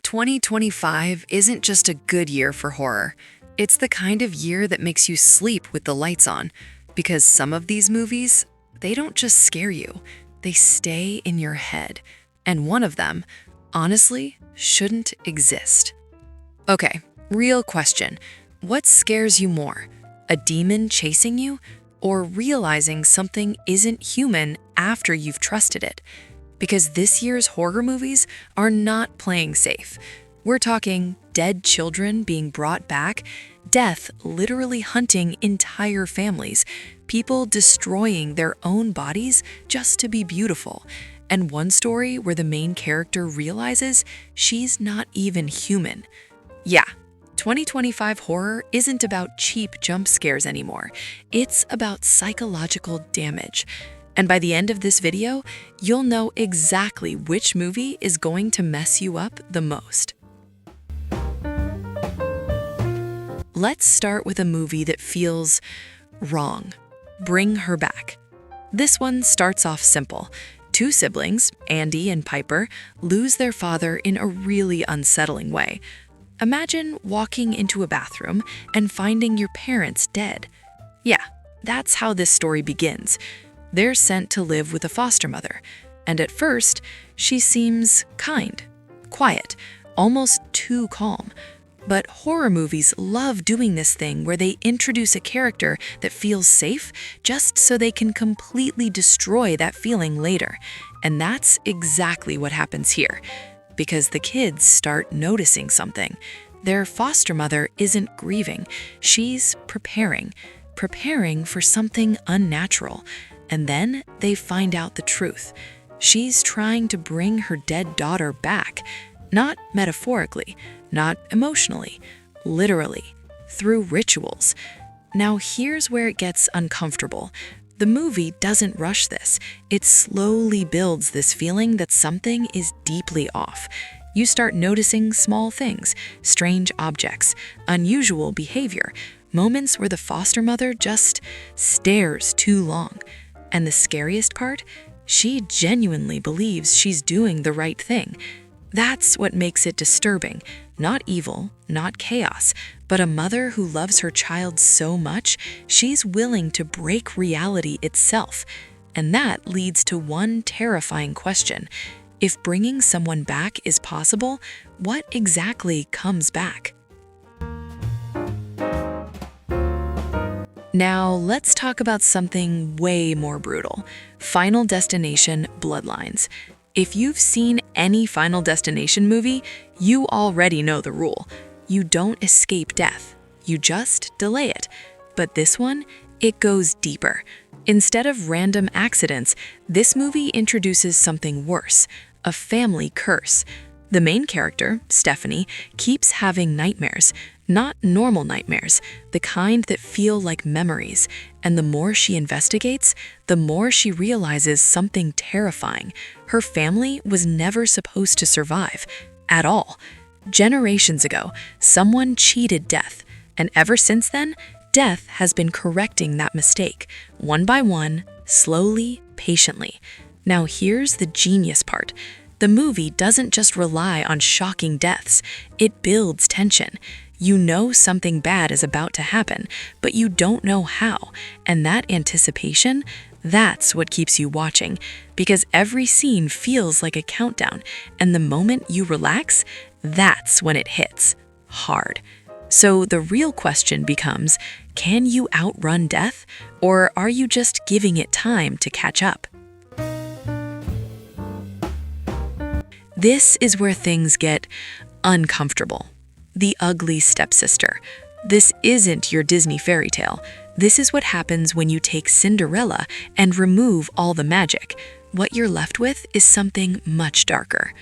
2025 isn't just a good year for horror. It's the kind of year that makes you sleep with the lights on. Because some of these movies, they don't just scare you, they stay in your head. And one of them, honestly, shouldn't exist. Okay, real question. What scares you more? A demon chasing you? Or realizing something isn't human after you've trusted it? Because this year's horror movies are not playing safe. We're talking dead children being brought back, death literally hunting entire families, people destroying their own bodies just to be beautiful, and one story where the main character realizes she's not even human. Yeah, 2025 horror isn't about cheap jump scares anymore. It's about psychological damage. And by the end of this video, you'll know exactly which movie is going to mess you up the most. Let's start with a movie that feels wrong. Bring Her Back. This one starts off simple. Two siblings, Andy and Piper, lose their father in a really unsettling way. Imagine walking into a bathroom and finding your parents dead. Yeah, that's how this story begins. They're sent to live with a foster mother, and at first, she seems kind, quiet, almost too calm. But horror movies love doing this thing where they introduce a character that feels safe just so they can completely destroy that feeling later. And that's exactly what happens here. Because the kids start noticing something. Their foster mother isn't grieving, she's preparing for something unnatural. And then they find out the truth. She's trying to bring her dead daughter back, not metaphorically, not emotionally, literally, through rituals. Now here's where it gets uncomfortable. The movie doesn't rush this. It slowly builds this feeling that something is deeply off. You start noticing small things, strange objects, unusual behavior, moments where the foster mother just stares too long. And the scariest part? She genuinely believes she's doing the right thing. That's what makes it disturbing. Not evil, not chaos, but a mother who loves her child so much, she's willing to break reality itself. And that leads to one terrifying question. If bringing someone back is possible, what exactly comes back? Now, let's talk about something way more brutal. Final Destination Bloodlines. If you've seen any Final Destination movie, you already know the rule. You don't escape death. You just delay it. But this one, it goes deeper. Instead of random accidents, this movie introduces something worse, a family curse. The main character, Stephanie, keeps having nightmares. Not normal nightmares, the kind that feel like memories. And the more she investigates, the more she realizes something terrifying. Her family was never supposed to survive. At all. Generations ago, someone cheated death. And ever since then, death has been correcting that mistake. One by one, slowly, patiently. Now here's the genius part. The movie doesn't just rely on shocking deaths. It builds tension. You know something bad is about to happen, but you don't know how. And that anticipation, that's what keeps you watching. Because every scene feels like a countdown, and the moment you relax, that's when it hits. Hard. So the real question becomes, can you outrun death? Or are you just giving it time to catch up? This is where things get uncomfortable. The Ugly Stepsister. This isn't your Disney fairy tale. This is what happens when you take Cinderella and remove all the magic. What you're left with is something much darker.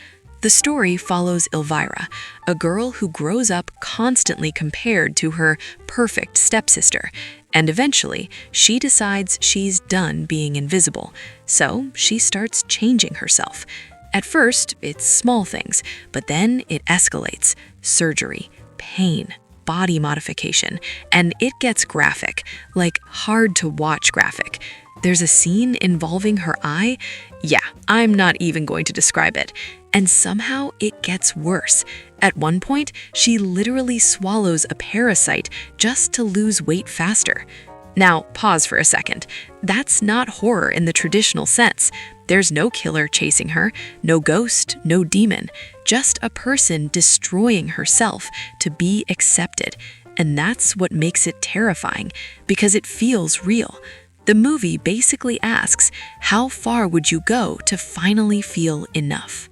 The story follows Elvira, a girl who grows up constantly compared to her perfect stepsister, and eventually she decides she's done being invisible, so she starts changing herself. At first, it's small things, but then it escalates. Surgery, pain, body modification, and it gets graphic, like hard to watch graphic. there's a scene involving her eye. Yeah, I'm not even going to describe it. And somehow it gets worse. At one point, she literally swallows a parasite just to lose weight faster. Now, pause for a second. That's not horror in the traditional sense. There's no killer chasing her, no ghost, no demon, just a person destroying herself to be accepted. And that's what makes it terrifying, because it feels real. The movie basically asks, how far would you go to finally feel enough?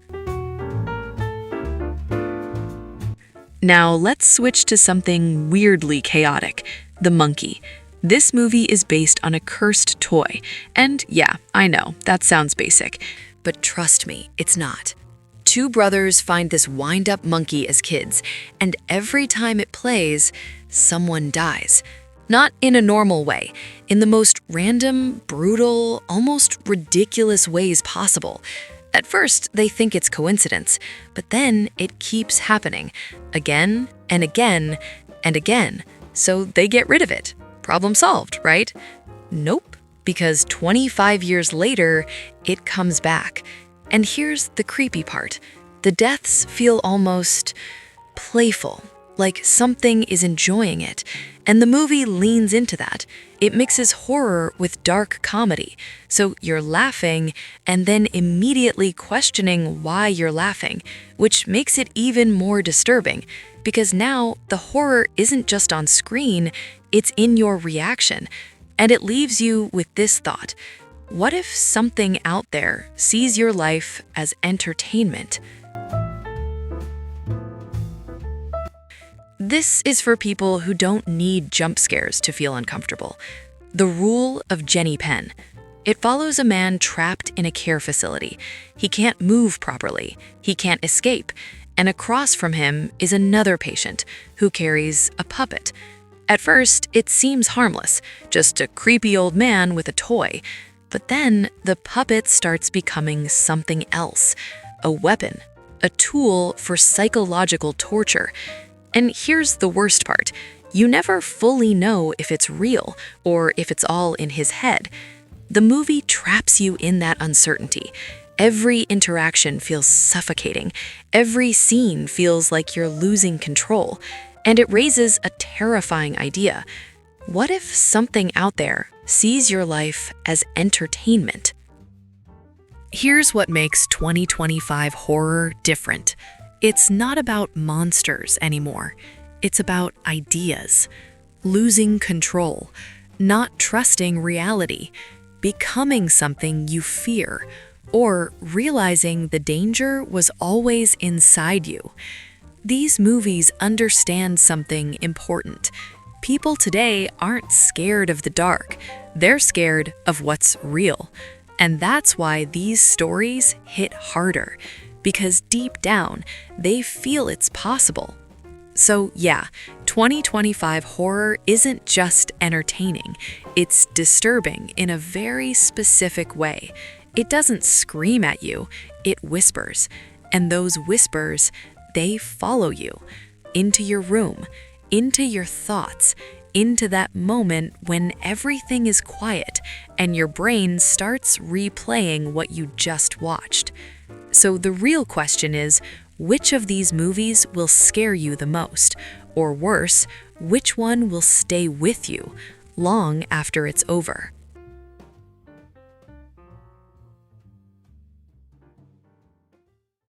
Now let's switch to something weirdly chaotic, The Monkey. This movie is based on a cursed toy. And yeah, I know, that sounds basic. But trust me, it's not. Two brothers find this wind-up monkey as kids, and every time it plays, someone dies. Not in a normal way, in the most random, brutal, almost ridiculous ways possible. At first, they think it's coincidence, but then it keeps happening again and again and again, so they get rid of it. Problem solved, right? Nope, because 25 years later, it comes back. And here's the creepy part. The deaths feel almost playful, like something is enjoying it. And the movie leans into that. It mixes horror with dark comedy. So you're laughing and then immediately questioning why you're laughing, which makes it even more disturbing. Because now the horror isn't just on screen, it's in your reaction. And it leaves you with this thought. What if something out there sees your life as entertainment? This is for people who don't need jump scares to feel uncomfortable. The Rule of Jenny Penn. It follows a man trapped in a care facility. He can't move properly. He can't escape. And across from him is another patient who carries a puppet. At first, it seems harmless, just a creepy old man with a toy. But then the puppet starts becoming something else, a weapon, a tool for psychological torture. And here's the worst part. You never fully know if it's real or if it's all in his head. The movie traps you in that uncertainty. Every interaction feels suffocating. Every scene feels like you're losing control. And it raises a terrifying idea. What if something out there sees your life as entertainment? Here's what makes 2025 horror different. It's not about monsters anymore. It's about ideas. Losing control. Not trusting reality. Becoming something you fear. Or realizing the danger was always inside you. These movies understand something important. People today aren't scared of the dark. They're scared of what's real. And that's why these stories hit harder. Because deep down, they feel it's possible. So yeah, 2025 horror isn't just entertaining. It's disturbing in a very specific way. It doesn't scream at you, it whispers. And those whispers, they follow you into your room, into your thoughts, into that moment when everything is quiet and your brain starts replaying what you just watched. So the real question is, which of these movies will scare you the most? Or worse, which one will stay with you long after it's over?